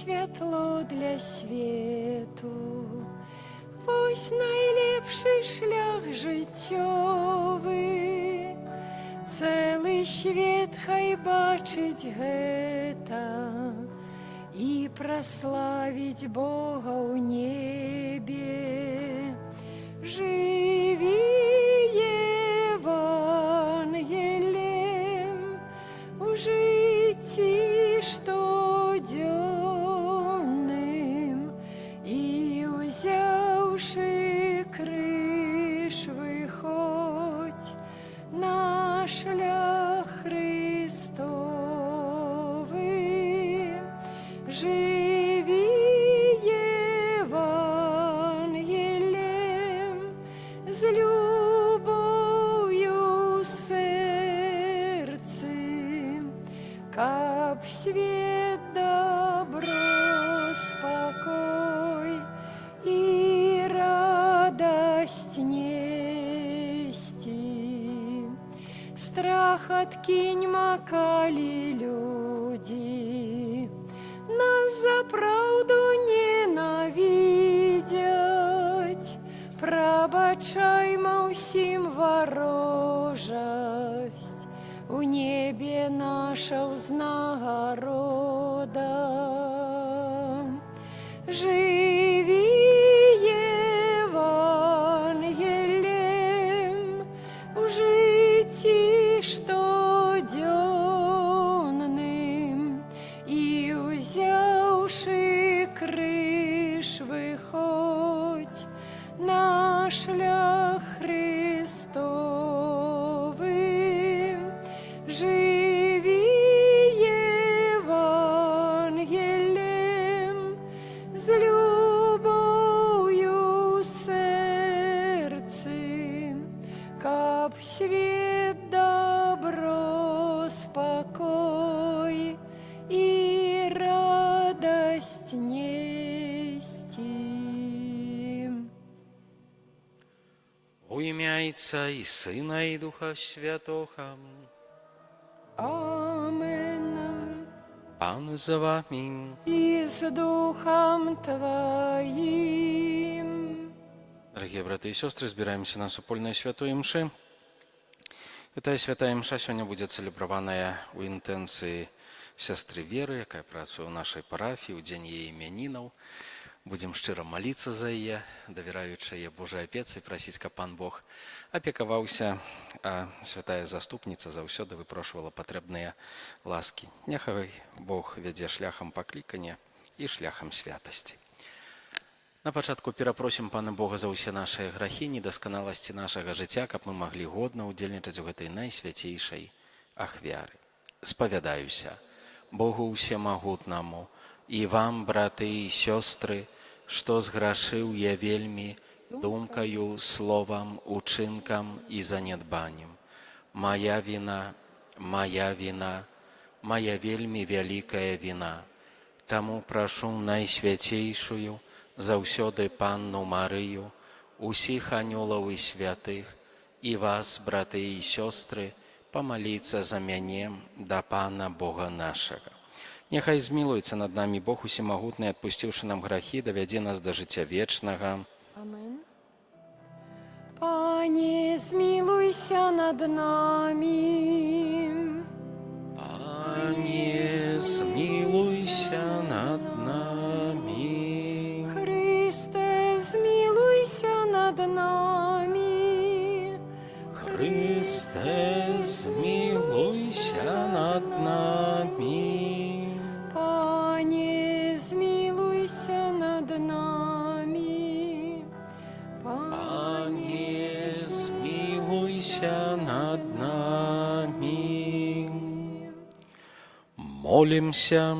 святло для свету. Вось найлепшы шлях жыццёвы. Цэлы свет хай бачыць гэта і праславіць Бога ў небе. Жыві Евангеліем у жыцці штодзённым і узяўшы крыж выходзь на шлях Христовы. Живи Евангелием с любовью сердцем, каб свет добро, спокой и радость нести. Страх откинь, макали люди, нас за правду ненавидять. Прабачайма ўсім варожасць, у небе наша ўзнагарода. Живи Евангелием у жыцці штодзённым і узяўшы крыж выходзь на шлях Христовы. Живи Евангелием с любовью сердцем, каб свет добро, спокой и радость нести. У ім'я Отця і Сина, і Духа Святого. Амен. Пан з вами. И с Духом Твоим. Дорогие браты и сестры, збираемся на супольной святой мши. Эта святая мша сегодня будет цэлебраваная у інтэнцыі сестры Веры, якая працуе ў нашай парафіі, у дзень яе імянінаў. Будем шчыра молиться за яе, давяраючы яе Божай апецы, прасіць, каб Пан Бог апекаваўся, а святая заступніца заўсёды выпрошвала патрэбныя ласкі. Няхай Бог вядзе шляхам паклікання і шляхам святасці. На пачатку перапросім Пана Бога за ўсе нашыя грахі, недасканаласці нашага жыцця, каб мы маглі годна ўдзельнічаць у гэтай найсвяцейшай ахвяры. Спавядаюся Богу ўсемагутнаму і вам, браты і сёстры, што зграшыў я вельмі думкаю, словам, учынкам і занядбаннем. Моя віна, моя віна, моя вельмі вялікая віна. Таму прашу найсвяцейшую заўсёды Панну Марыю, усіх анёлаў і святых, і вас, браты і сёстры, памаліцца за мяне да Пана Бога нашага. Няхай змілуецца над намі Бог усемагутны, адпусціўшы нам грахі, давядзе нас да жыцця вечнага. Амен. Пане, змилуйся над нами. Пане, змилуйся над нами. Христе, змилуйся над нами. Христе, змилуйся над нами. Пане, змилуйся над нами. Пане, змилуйся над нами. Молимся.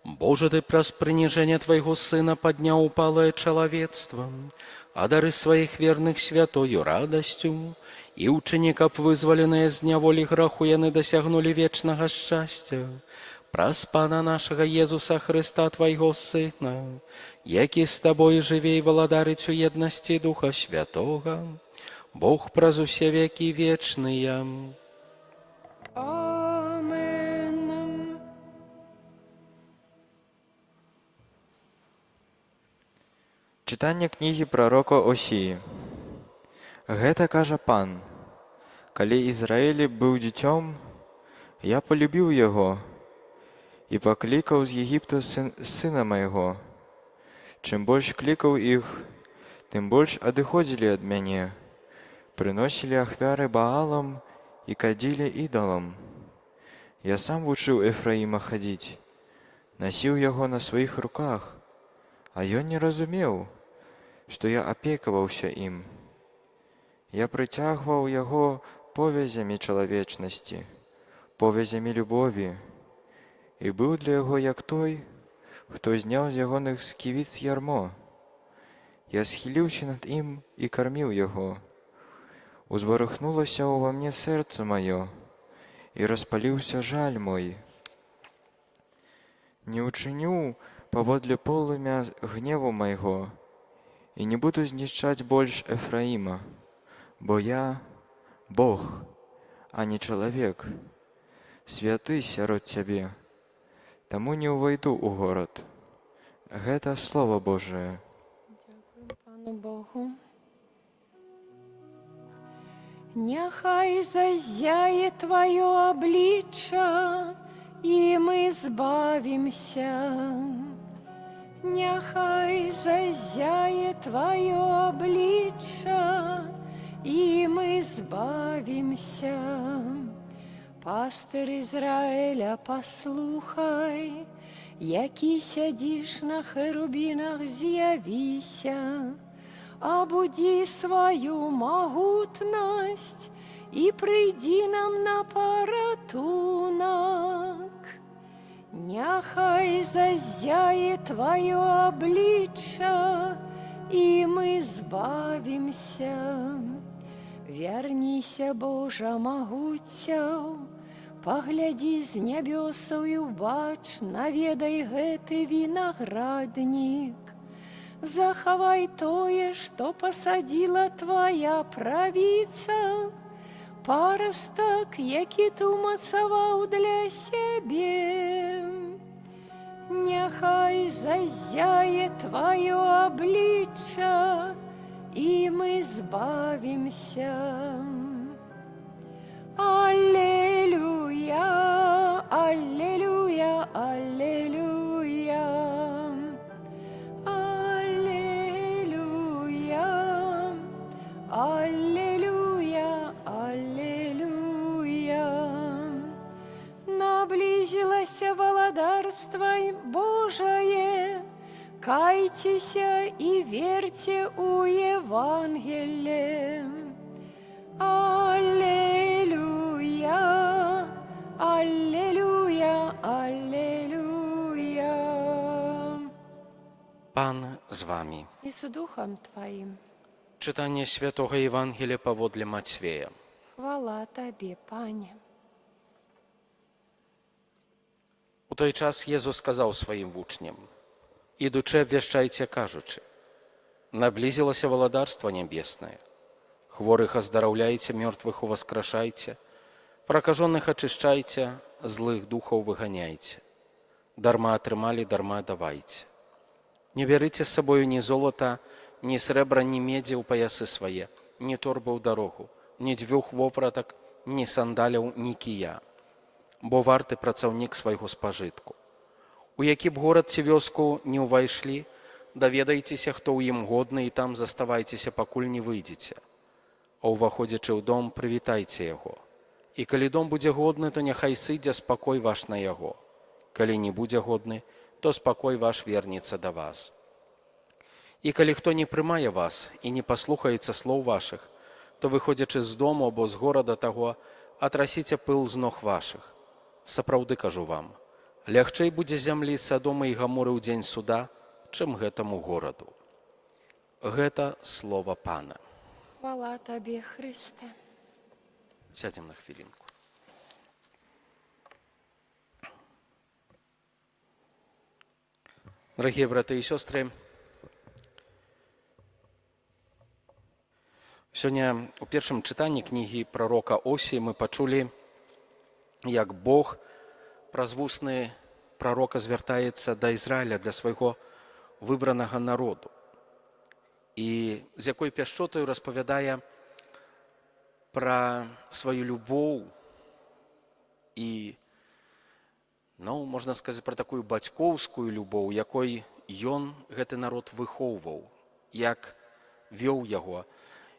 Боже, Ты праз прыніжэнне Твайго Сына падняў упалае чалавецтва, а дары сваіх верных святою радасцю, і ўчыні, каб вызваленыя з няволі граху яны дасягнулі вечнага шчасця. Праз Пана нашага Езуса Христа, Твайго Сына, які з Табой жыве і валадарыць у еднасці Духа Святога, Бог праз усе векі вечныя. Амен. Чытанне кнігі прарока Осіі. Гэта кажа пан: калі Ізраіль быў дзіцём, я полюбіў яго і паклікаў з Егіпта сына майго. Чым больш клікаў іх, тым больш адыходзілі ад мяне, прыносілі ахвяры Баалам і кадзілі ідалам. Я сам вучыў Ефраіма хадзіць, насіў яго на сваіх руках, а ён не разумеў, што я апекаваўся ім. Я прыцягваў яго повязямі чалавечнасці, повязямі любові, і быў для яго як той, хто зняў з ягоных сківіц ярмо. Я схіліўся над ім і карміў яго. Узварухнулася ўва мне сэрца маё, і распаліўся жаль мой. Не ўчыню паводле полымя гневу майго, і не буду знішчаць больш Ефраіма, бо я Бог, а не чалавек, святы сярод цябе, таму не ўвайду ў горад. Гэта Слова Божае. Дякую Пану Богу. Няхай зазяе Твоє обличчя, і ми збавимся. Няхай зазяе Твоє обличчя, і ми збавимся. Пастир Ізраїля, послухай, які сядиш на херубинах, з'явися, обуди свою могутность и приди нам на порятунок. Няхай зазяє Твоє обличчя, і ми збавимся. Верніся, Божа могуцяў, паглядзі з нябёсаў і ўбач, наведай гэты вінаграднік. Захавай тое, што пасадзіла Твоя правіца, парастак, які ты ўмацаваў для сябе. Няхай зазяе Твоє обличчя, і ми збавимся. Аллилуйя, аллилуйя, аллилуйя. Аллилуйя, аллилуйя, аллилуйя. Наблизилося владарство Божие, кайтеся и верьте у Евангелие. Аллилуйя, аллилуйя, аллилуйя. Пан з вами. И с Духом Твоим. Читання Святого Євангелія паводле Матвея. Хвала Тебе, Пане. У той час Єзус сказав своїм вучням: «Ідучи, обвящайте, кажучи, наблизилося владарство небесное. Хворых оздоровляйте, мертвых увоскрашайте, прокаженных очищайте, злых духов выгоняйте. Дарма отрымали, дарма давайте. Не берите с собою ни золота, ни сребра, ни меди у поясы свои, ни торбы у дорогу, ни двух вопраток, ни сандалів, ни кия, бо варты працаўнік свайго спажытку. У які б горад ці вёску не ўвайшлі, даведайцеся, хто ў ім годны, і там заставайцеся, пакуль не выйдзеце. А ўваходзячы ў дом, прывітайце яго. І калі дом будзе годны, то няхай сыдзе спакой ваш на яго. Калі не будзе годны, то спакой ваш вернецца да вас. І калі хто не прымае вас і не паслухаецца слоў вашых, то, выходзячы з дому або з горада таго, атрасіце пыл з ног вашых. Сапраўды кажу вам, лягчэй будзе зямлі Садома і Гаморы ў дзень суда, чым гэтаму гораду». Гэта слова Пана. Хвала Тебе, Христе. Сядзем на хвілінку. Дорогие браты и сестры, сегодня у первом читании книги пророка Осии мы почули, як Бог праз вусны пророка звяртаецца да Ізраіля, для свайго выбранага народу. і з якой пяшчотаю распавядае пра сваю любоў і, можна сказаць, пра такую бацькоўскую любоў, якой ён гэты народ выхоўваў, як вёў яго.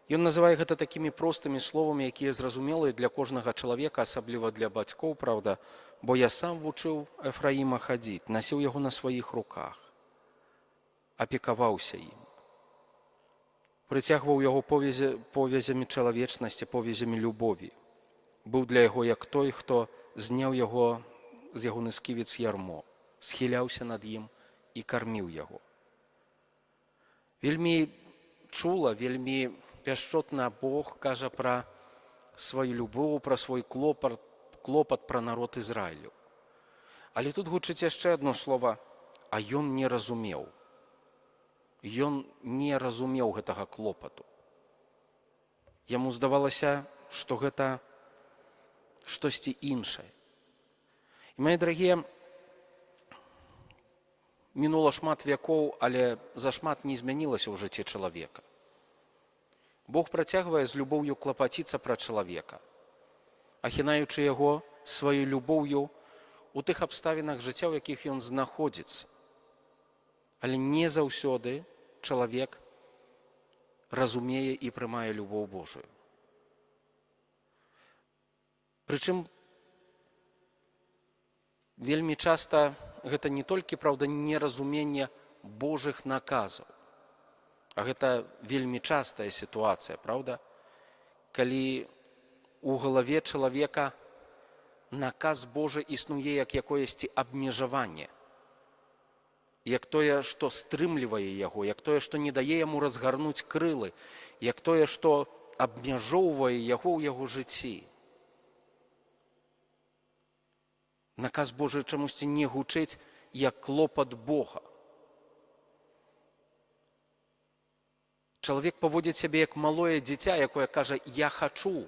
Ён называе гэта такімі простымі словамі, якія зразумелыя для кожнага чалавека, асабліва для бацькоў, праўда, бо я сам вучыў Эфраіма хадзіць, насіў яго на сваіх руках, апекаваўся ім, прыцягваў яго повязямі чалавечнасці, повязямі любові. Быў для яго як той, хто зняў яго з ягоны сківіц ярмо, схіляўся над ім і карміў яго. Вельмі чула, вельмі пяшчотна Бог кажа пра сваю любоў, пра свой клопат пра народ Ізраілю. Але тут гучыць яшчэ адно слова, а ён не разумеў. Ён не разумеў гэтага клопату. Яму здавалася, што гэта штосьці іншае. І, мае дарагія, мінула шмат вякоў, але зашмат не змянілася ў жыцці чалавека. Бог працягвае з любоўю клапаціцца пра чалавека, ахінаючы яго сваёй любоўю у тых абставінах жыцця, у якіх ён знаходзіцца. Але не заўсёды чалавек разумее і прымае любоў Божую. Прычым, вельмі часта гэта не толькі, праўда, неразуменне Божых наказаў, а гэта вельмі частая сітуацыя, праўда? Калі у галаве чалавека наказ Божы існуе як якоесьці абмежаванне, як тое, што стрымлівае яго, як тое, што не дае яму разгарнуць крылы, як тое, што абмяжоўвае яго ў яго жыцці. Наказ Божы чамусьці не гучыць як клопат Бога. Чалавек паводзіць сябе як малое дзіця, якое кажа «я хачу».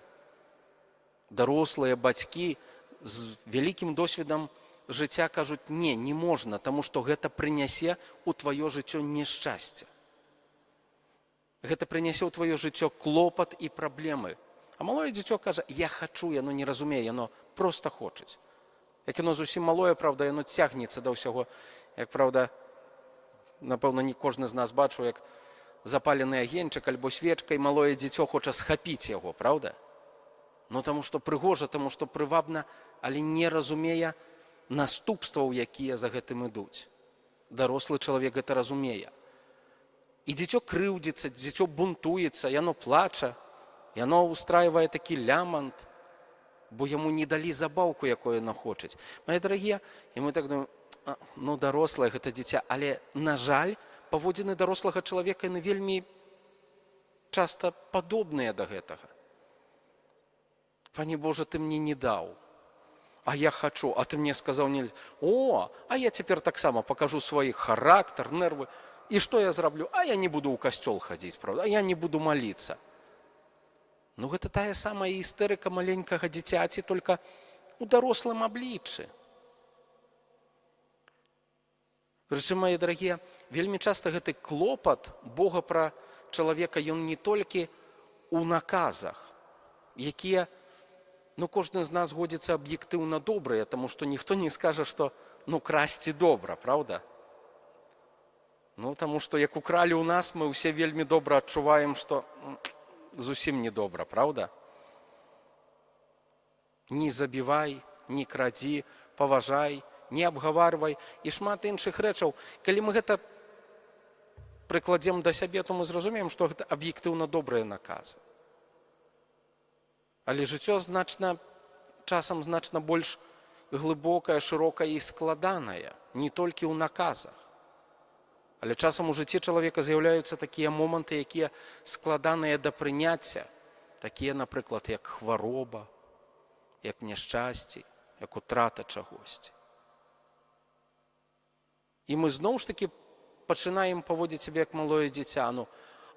Дарослыя бацькі з вялікім досведам жыцця кажуць «не, не можна, таму што гэта прынясе ў тваё жыццё няшчасце». Гэта прынясе ў тваё жыццё клопат і праблемы. А малое дзіцё кажа «я хачу», яно не разумее, яно проста хочуць. Як яно зусім малое, праўда, яно цягнецца да ўсяго. Як, праўда, напэўна, не кожны з нас бачыў, як запалены агеньчык альбо свечка, і малое дзіцё хоча схапіць яго, праўда? Таму што прыгожа, таму што прывабна, але не разумее наступстваў, якія за гэтым ідуць. Дарослы чалавек гэта разумее. І дзіцё крыўдзіцца, дзіцё бунтуецца, яно плача, яно ўстрайвае такі лямант, бо яму не далі забаўку, якую яно хочуць. Мае дарагія, і мы так думаем, дарослае гэта дзіця, але, на жаль, паводзіны дарослага чалавека яны вельмі часта падобныя да гэтага. Пане Божа, ты мне не даў, а я хачу, а ты мне сказаў нельзя. О, а я цяпер таксама пакажу свой характар, нервы. І што я зраблю? А я не буду ў касцёл хадзіць, правда? А я не буду маліцца. Гэта тая самая істэрыка маленькага дзіцяці, толькі у дарослым абліччы. Прычым, мае дарагія, вельмі часта гэты клопат Бога пра чалавека, ён не толькі у наказах, якія, кожны з нас годзіцца аб'ектыўна добрыя, таму што ніхто не скажа, што красці добра, праўда? Таму што як укралі ў нас, мы ўсе вельмі добра адчуваем, што зусім не добра, праўда? Не забівай, не крадзі, паважай, не абгаварвай і шмат іншых рэчаў. Калі мы гэта прыкладзем да сябе, то мы зразумеем, што гэта аб'ектыўна добрыя наказы. Але жыццё часам значна больш глыбокае, шырокае і складанае, не толькі ў наказах. Але часам у жыцці чалавека з'яўляюцца такія моманты, якія складаныя да прыняцця, такія, напрыклад, як хвароба, як няшчасце, як утрата чагосьці. І мы зноў ж такі пачынаем паводзіць сябе як малое дзіця.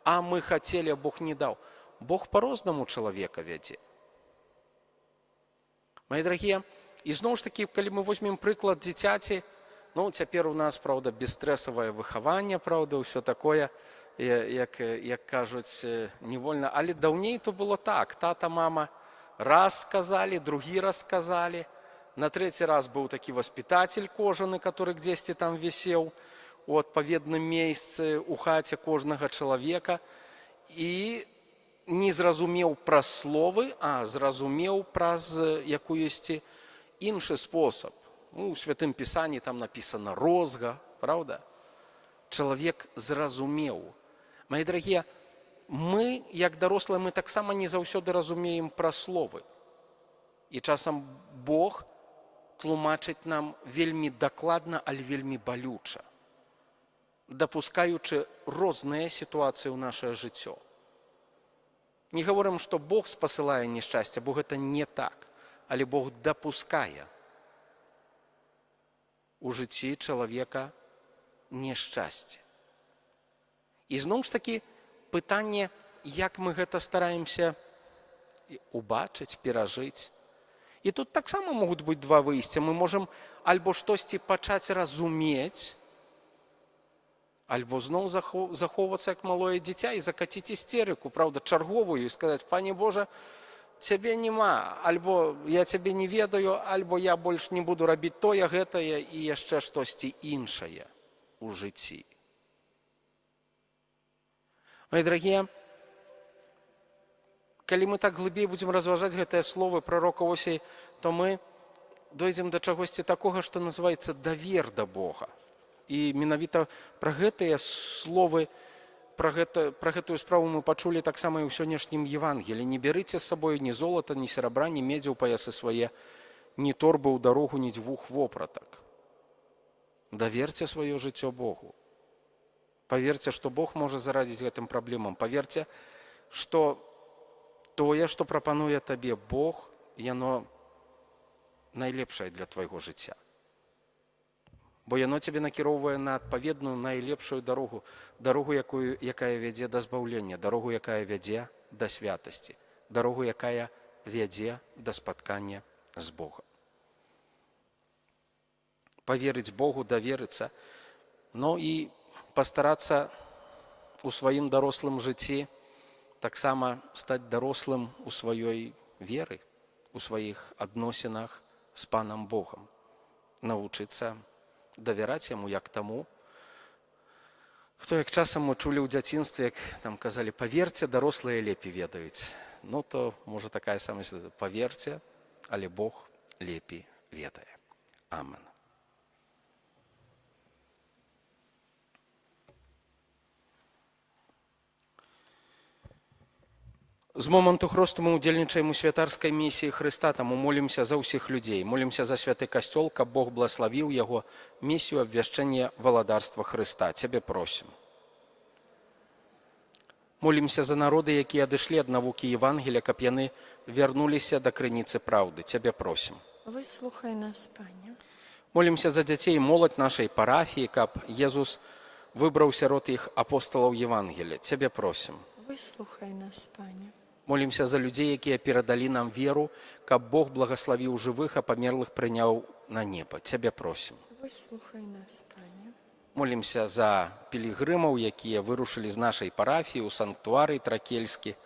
А мы хацелі, а Бог не даў. Бог па-рознаму чалавека вядзе. Мае дарагія, і зноў ж такі, калі мы возьмем прыклад дзіцяці, цяпер у нас, праўда, бесстрэсавае выхаванне, праўда, ўсё такое. як кажуть, невольно. Але давней то було так. Тата, мама раз сказали, другий раз сказали. На третий раз был таки воспитатель кожаный, который где-то там висел у адпаведным месцы у хаце кожнага чалавека. І не зразумеў праз словы, а зразумеў праз якуюсьці іншы спосаб. У Святым Пісанні там написано розга, правда? Чалавек зразумеў. Мои дарагія, мы, як дарослыя, мы таксама не заўсёды разумеем праз словы. І часам Бог тлумачыць нам вельмі дакладна, але вельмі балюча, дапускаючы розныя сітуацыі ў нашае жыццё. Не гаворым, што Бог спасылае няшчасце, бо гэта не так, але Бог дапускае у жыцці чалавека няшчасце. І зноў ж такі пытанне, як мы гэта стараемся убачыць, перажыць. І тут таксама могуць быць два выйсця. Мы можам альбо штосьці пачаць разумець, альбо зноў захоўвацца як малое дзіця і закаціць істерыку, правда, чарговую, і сказаць: «Пане Божа, цябе няма, альбо я цябе не ведаю, альбо я больш не буду рабіць тое, гэтае і яшчэ штосьці іншае у жыцці». Мои дарагія, калі мы так глыбей будзем разважаць гэтыя словы прарока Осей, то мы дойдзем да чагосьці такога, што называецца давер да Бога. І менавіта пра гэтыя словы, пра гэтую справу мы пачулі таксама і ў сённяшнім Евангелі. «Не бярыце з сабою ні золата, ні серабра, ні медзі ў паясы свае, ні торбы ў дарогу, ні дзвюх вопратак». Даверце сваё жыццё Богу. Паверце, што Бог можа зарадзіць гэтым праблемам. Паверце, што тое, што прапануе табе Бог, яно найлепшае для твайго жыцця. Бо яно цябе накіроўвае на адпаведную найлепшую дарогу, дарогу, якая вядзе да збаўлення, дарогу, якая вядзе да святасці, дарогу, якая вядзе да спаткання з Богам. Паверыць Богу, даверыцца, ну і пастарацца у сваім дарослым жыцці таксама стаць дарослым у сваёй веры, у сваіх адносінах з Панам Богам, навучыцца давяраць яму як таму, хто, як часам мы чулі ў дзяцінстве, як там казалі: «Паверце, дарослыя лепей ведаюць». Ну то, можа, такая самая сітуацыя: паверце, але Бог лепей ведае. Амен. З моманту хросту мы ўдзельнічаем у святарскай місіі Хрыста, таму молімся за ўсіх людзей. Молімся за святы касцёл, каб Бог благаславіў яго місію абвяшчэння валадарства Хрыста. Цябе просім. Молімся за народы, якія адышлі ад навукі Евангелія, каб яны вярнуліся да крыніцы праўды. Цябе просім. Выслухай нас, Пане. Молімся за дзяцей і моладзь нашай парафіі, каб Езус выбраў сярод іх апосталаў Евангелія. Цябе просім. Выслухай нас, Пане. Молімся за людзей, якія перадалі нам веру, каб Бог благаславіў жывых, а памерлых прыняў на неба. Цябе просім. Выслухай нас, Пане. Молімся за пілігрымаў, якія вырушылі з нашай парафіі ў санктуарый тракельскі,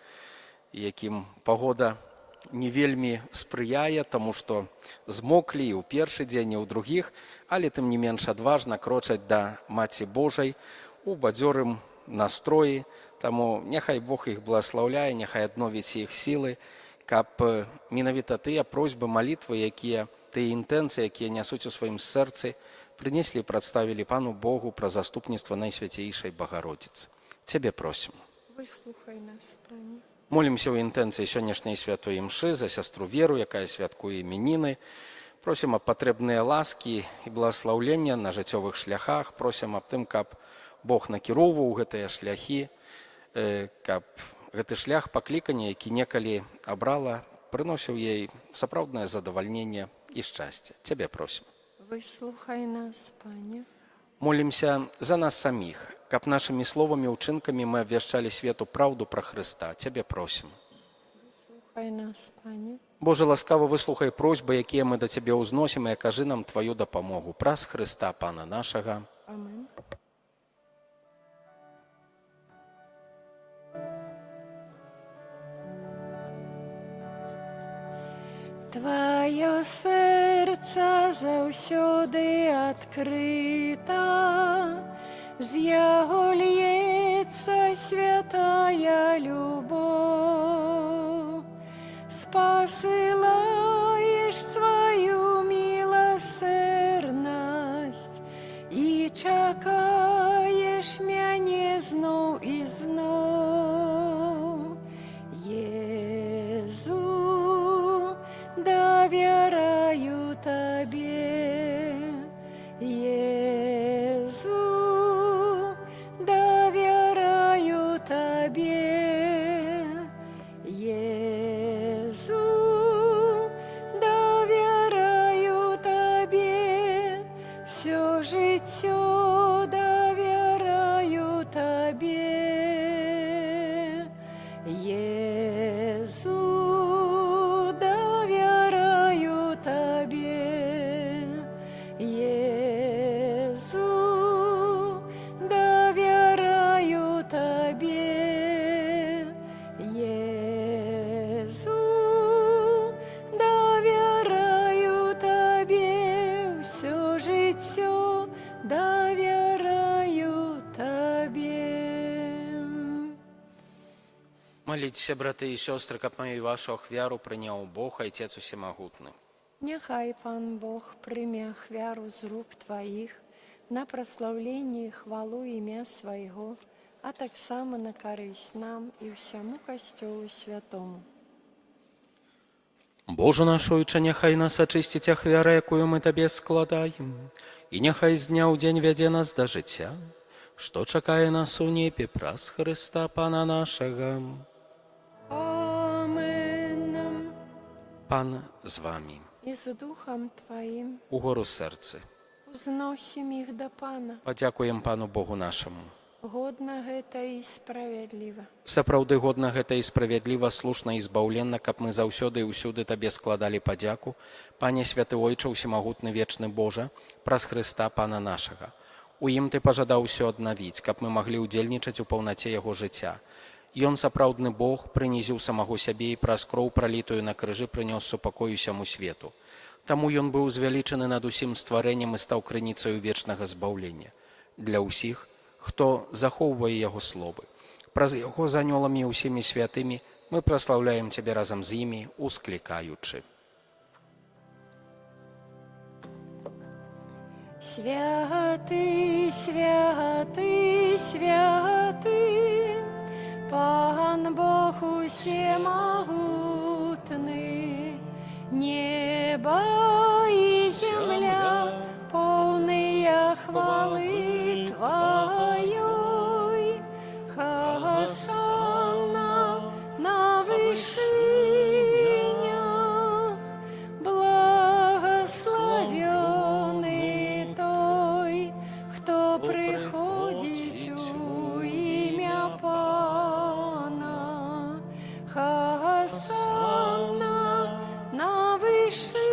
якім пагода не вельмі спрыяе, таму што змоклі і ў першы дзень, і ў другіх, але тым не менш адважна крочаць да Маці Божай у бадзёрым настроі. Таму няхай Бог іх благаслаўляе, няхай адновіць іх сілы, каб менавіта тыя просьбы, малітвы, тыя інтэнцыі, якія нясуць у сваім сэрцы, прынеслі і прадставілі Пану Богу пра заступніцтва Найсвяцейшай Багародзіцы. Цябе просім. Выслухай нас, Пане. Молімся ў інтэнцыі сённяшняй святой імшы за сястру Веру, якая святкуе іменіны. Просім аб патрэбныя ласкі і благаслаўлення на жыццёвых шляхах. Просім аб тым, каб Бог накіроўваў гэтыя шляхі, каб гэты шлях паклікання, які некалі абрала, прыносіў ёй сапраўднае задавальненне і шчасце. Цябе просім. Выслухай нас, Пане. Молімся за нас саміх, каб нашымі словамі, ўчынкамі мы абвяшчалі свету праўду пра Хрыста. Цябе просім. Выслухай нас, Пане. Божа, ласкава выслухай просьбы, якія мы да Цябе ўзносім, і акажы нам Тваю дапамогу. Праз Хрыста, Пана нашага. Амен. сэрца заўсёды адкрыта, з яго льецца святая любоў. Спасылаеш сваю міласэрнасць і чакаеш мяне зноў і зноў. Езу, давяраю табе, Езу, давяраю табе, Езу, давяраю табе, всё жыццё давяраю табе, Езу, давяраю табе, Езу, давяраю табе, Езу, давяраю табе, всё жыццё давяраю табе. Моліться, брати і сестри, каб мою і вашу ахвяру прийняв Бог, Отець Усемогутний. Няхай Пан Бог прыме ахвяру з рук Тваіх на праслаўленне і хвалу імя Свайго, а таксама на карысць нам і ўсяму Касцёлу святому. Боже наш Ойче, няхай нас ачысціць ахвяра, якую мы Табе складаем, і няхай з дня ў дзень вядзе нас да жыцця, што чакае нас у небе праз Хрыста Пана нашага. Амен. Пан з вами. І з Духом Твоїм Угору серце. узносім їх до Пана. Падзякуем Пану Богу нашаму. Годна гэта і справядліва. Сапраўды годна гэта і справядліва, слушна і збаўленна, каб мы заўсёды і ўсюды Табе складалі падзяку, Пане святы Ойче, усемагутны вечны Божа, праз Хрыста Пана нашага. У ім Ты пажадаў усё аднавіць, каб мы маглі ўдзельнічаць у паўнаце Яго жыцця. Ён, сапраўдны Бог, прынізіў самого сябе і праз кроў, пралітую на крыжы, прынёс супакой усяму свету. Таму ён быў звялічаны над усім стварэннем і стаў крыніцаю вечнага збаўлення. Для ўсіх, хто захоўвае Яго словы. Праз Яго з анёламі і ўсімі святымі мы праслаўляем Цябе разам з імі, усклікаючы. Святы, святы, святы, Пан Бог усемагутны, неба і земля поўныя хвалы Тваёй. Хосанна на вышынях, благословенный той, хто приходить у ім'я Пана. Хосанна на вышынях.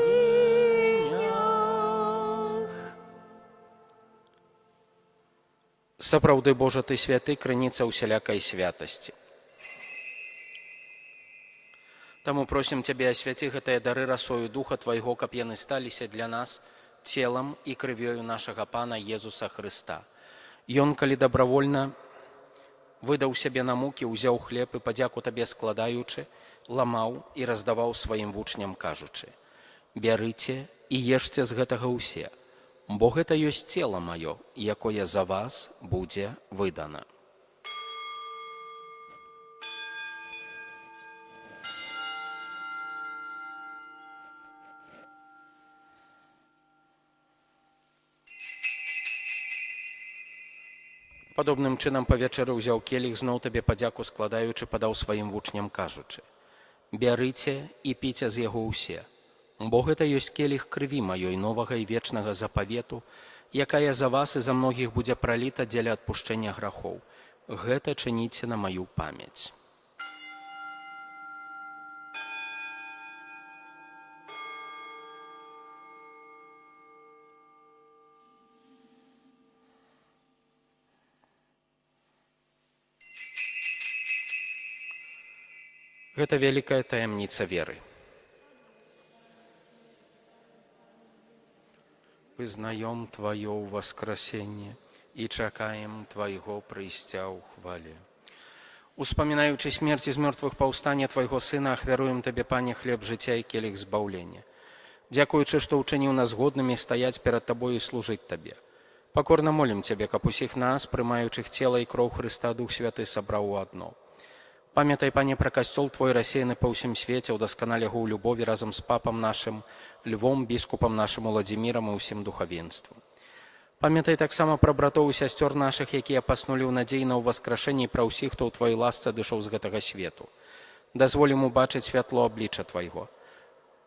Сапраўды, Божа, Ты святы, крыніца усялякай святасці. Таму просім Цябе, асвяці гэтыя дары расою Духа Твайго, каб яны сталіся для нас целам і крывёю нашага Пана Езуса Хрыста. Ён, калі дабравольна выдаў сябе на мукі, узяў хлеб і, падзяку Табе складаючы, ламаў і раздаваў сваім вучням, кажучы: «Бярыце і ешце з гэтага ўсе, бо гэта ёсць цела маё, якое за вас будзе выдана». Падобным чынам па вячэры ўзяў келіх, зноў Табе падзяку складаючы, падаў сваім вучням, кажучы: «Бярыце і піце з яго ўсе, бо гэта ёсць келіх крыві маёй новага і вечнага запавету, якая за вас і за многіх будзе праліта дзеля адпушчэння грахоў. Гэта чыніце на маю памяць». Гэта вялікая таямніца веры. прызнаем Твое воскресение и чакаем Твоего прыйсця ў хвале. Успамінаючы смерць з мёртвых паўстання Твайго Сына, ахвяруем Табе, Пане, хлеб жыцця і келіх збаўлення. Дзякуючы, што ўчыніў нас годнымі стаяць перад Табою і служыць Табе. Пакорна молім Цябе, каб усіх нас, прымаючых цела і кроў Хрыста, Дух Святы сабраў у адно. Памятай, Пане, пра касцёл Твой рассеяны па ўсім свеце, удасканалі яго ў любові разам з папам нашым Львом, біскупам нашым Уладзімірам і ўсім духавенствам. Памятай таксама пра братоў і сясцёр нашых, якія паснулі ў надзеі на ўваскрашэнне, і пра ўсіх, хто ў Тваёй ласцы адышоў з гэтага свету. Дазволім убачыць святло аблічча Твайго.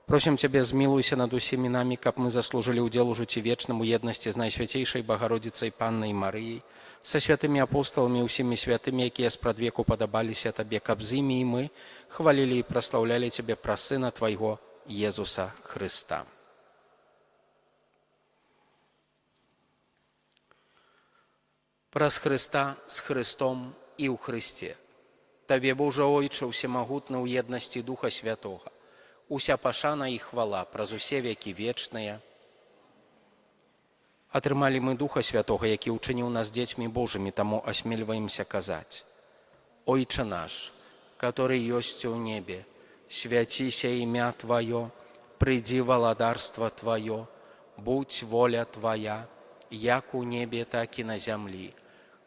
Просім Цябе, змілуйся над усімі намі, каб мы заслужылі ўдзел у жыцці вечным у еднасці з Найсвяцейшай Багародзіцай Паннай Марыяй, са святымі апосталамі і ўсімі святымі, якія спрадвеку падабаліся Табе, каб з імі і мы хвалілі і праслаўлялі Цябе праз Сына Твайго, Езуса Хрыста. Праз Хрыста, з Хрыстом і ў Хрысце. Табе, Божа Ойча, усемагутны ў еднасці Духа Святога, уся пашана і хвала праз усе векі вечныя. Атрымалі мы Духа Святога, які ўчыніў нас дзецьмі Божымі, таму асмельваемся казаць: Ойча наш, который ёсць у небе, свяціся імя Твое, прыйдзі валадарства Твое, будь воля Твоя, як у небе, так і на зямлі.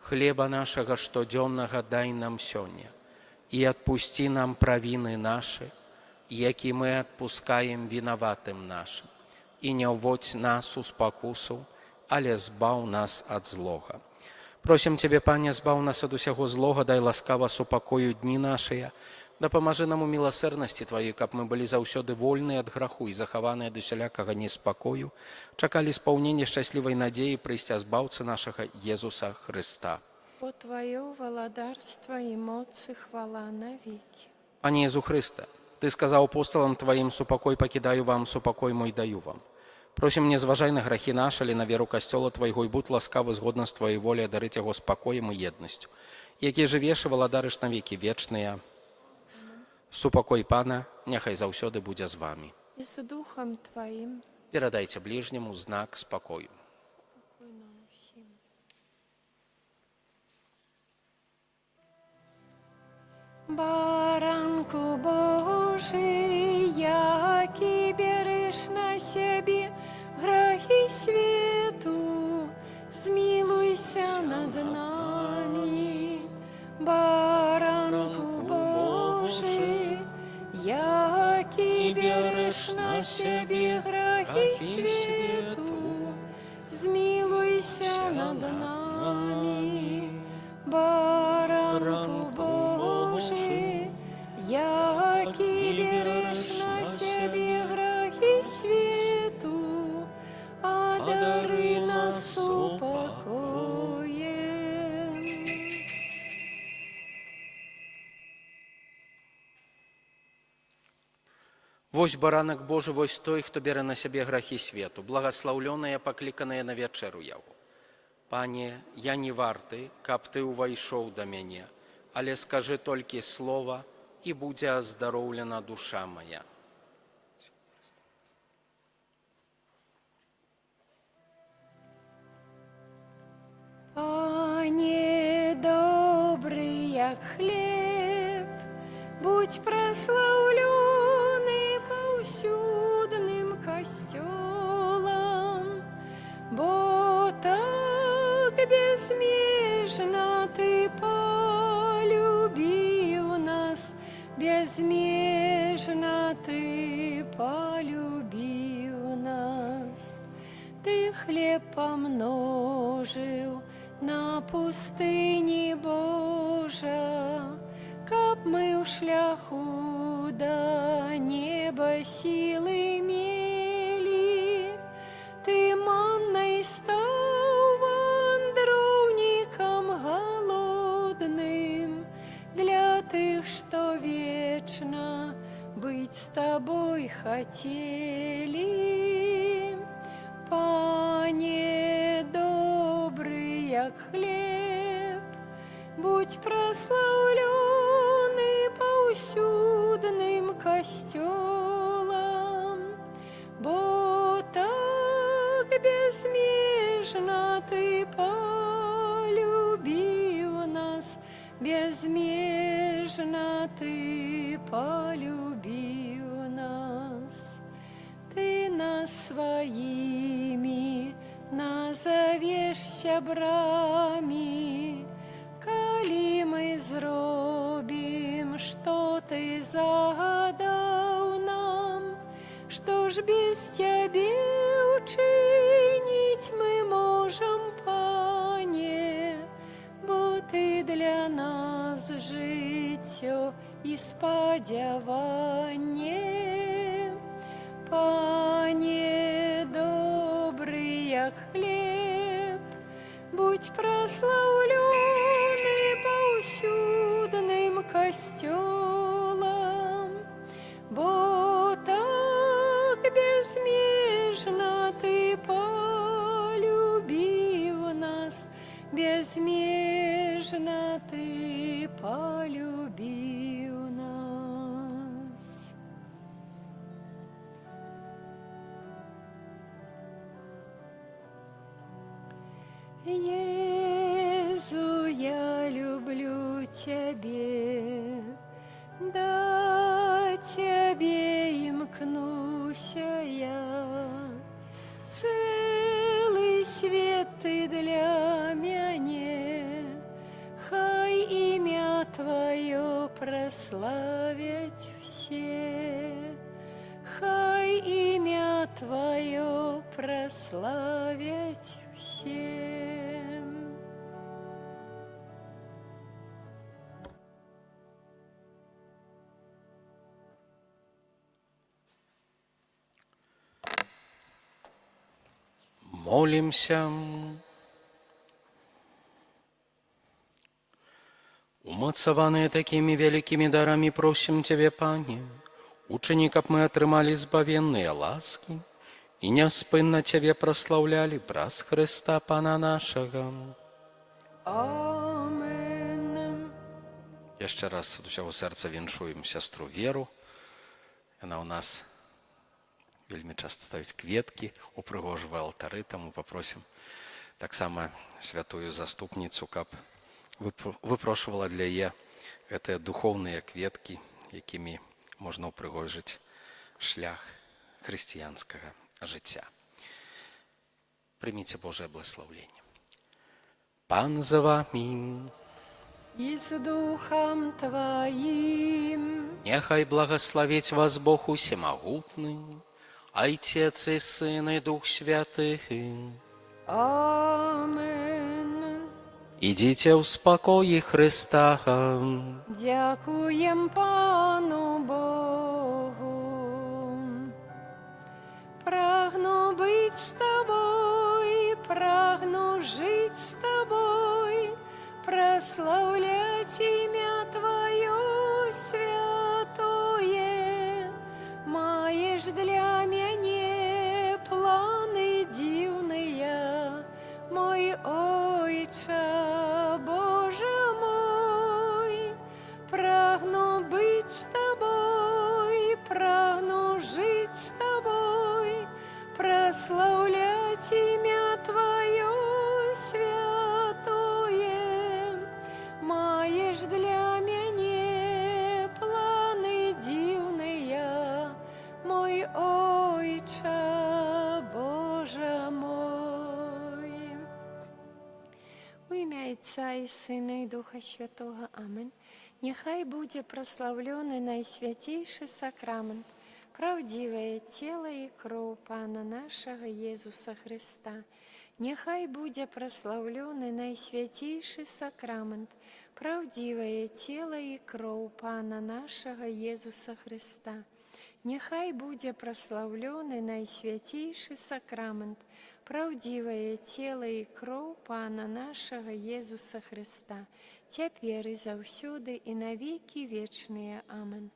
Хлеба нашага штодзённага дай нам сёння, і адпусці нам правіны нашы, які мы адпускаем вінаватым нашым. І не ўводзь нас у спакусу, але збаў нас ад злога. Просім Цябе, Пане, збаў нас ад усяго злога, дай ласкава супакою дні нашыя, дапамажы нам у міласэрнасці Тваёй, каб мы былі заўсёды вольныя ад граху і захаваныя ад усялякага неспакою, чакалі спаўнення шчаслівай надзеі прыйсця збаўцы нашага Езуса Хрыста. Бо Твое валадарство и моц и хвала навеки. Пане Езу Хрыста, Ты сказаў апосталам Тваім: супакой пакідаю вам, супакой мой даю вам. Просім, не зважай на грахі нашы, але на веру касцёла Твайго, і будь ласкавы згодна з Тваёй волі адарыць яго спакоем і еднасцю, які жывеш і валадарыш на векі вечныя. Супакой Пана няхай заўсёды будзе з вамі. И с Духом Твоим. Перадайце бліжняму знак спакою. Спокойно всем. Баранку Божий, який береш на себе грехи свету, змилуйся над нами. Баранку Божий, який береш на себе грехи свету, змилуйся над нами. Баранку Божий, який береш на себе грехи свету, одари нас упокоем. Вось баранак Божы, вось той, хто бярэ на сябе грахі свету, благаслаўлёныя, пакліканыя на вячэру яго. Пане, я не варты, каб Ты ўвайшоў да мяне, але скажы толькі слова, і будзе аздароўлена душа мая. Пане добрый, як хлеб, будь прославленный повсюдным костелом, бо так безмежно Ты полюбил нас, безмежно Ты полюбил нас. Ты хлеб помножил на пустыні Божа, каб мы ў шляху да неба сілы мелі. Ты маннай стаў вандроўнікам галодным, для тых, што вечна быць з Табой хацелі. Пане добры, як хлеб, будь прославленный повсюдным костелом, бо так без безмежно Ты полюбил нас, безмежно Ты полюбил нас. Ты нас своими назовешь сябрами, коли мы зробим, что Ты загадал нам, что ж без Тебе учинить мы можем, Пане, бо Ты для нас життя і сподівання. Пане, добрый я хлеб, будь прославленный повсюдным костелом, бо так безмежно Ты полюбил нас, безмежно Ты полюбил нас. Езу, я люблю Тебе, да Тебе имкнуся я. Целый свет Ты для мяне, хай имя Твое прославять все, хай имя Твое прославять все. Молимся. Умацаваныя такими великими дарами, просим Тебе, Пане, учини, каб мы атрымалі збавенныя ласки и няспынна Тебе прославляли праз Христа Пана нашага. Амен. Яшчэ раз ад усяго сэрца віншуем сястру Веру. Яна ў нас вельмі часта ставіць кветкі, упрыгожвае алтары, таму папросім таксама святую заступніцу, каб выпрошвала для яе гэтыя духоўныя кветкі, якімі можна ўпрыгожыць шлях хрысціянскага жыцця. Прыміце Божае благословенне. Пан за вамі. И с Духом Твоим. Нехай благословить вас Бог усемогутный, Отец и Сын и Дух Святый. Амен. Идите в спокое Христа. Дякуем Пану Богу. Прагну быть с Тобой, прагну жить с Тобой, прославлять имя Твое святое. Маешь для меня планы дивные, мой Отче, Боже мой. Прагну быть с Тобой, прагну жить с Тобой, прославлять имя Твое святое. Маешь для меня планы дивные, мой Отче, Боже мой. У ім'я Отця і Сина і Духа Святого. Амен. Нехай буде прославлений найсвятейший сакрамент, правдивое тело и кровь Пана нашего Иисуса Христа. Нехай буде прославлений найсвятейший сакрамент, правдивое тело и кровь Пана нашего Иисуса Христа. Нехай буде прославлений найсвятейший сакрамент, правдивое тело и кровь Пана нашего Иисуса Христа, теперь и заўсёды и навеки вечные. Амен.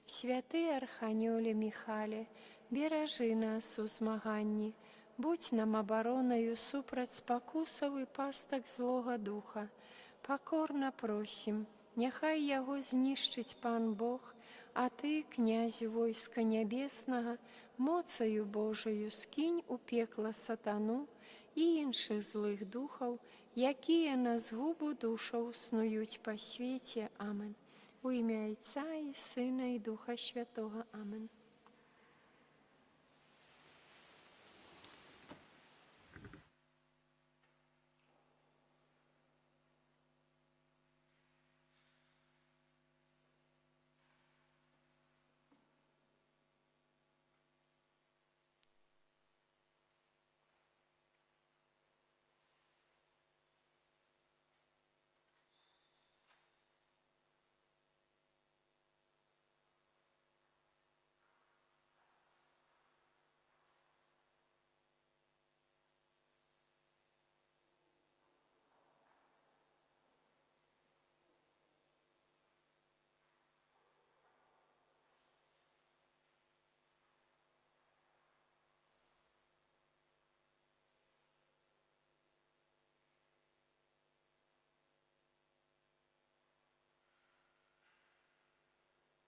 Святый Арханёле Михале, беражи нас у змаганні, будь нам обороною супраць спакусаў і пастак злога духа. Покорно просим, Няхай яго знішчыць пан Бог, а ты, князю войска нябеснага, моцаю Божаю скінь у пекла сатану і іншых злых духаў, якія на згубу душаў снуюць па свеце. Амен. У імя Отця і Сина і Духа Святого. Амен.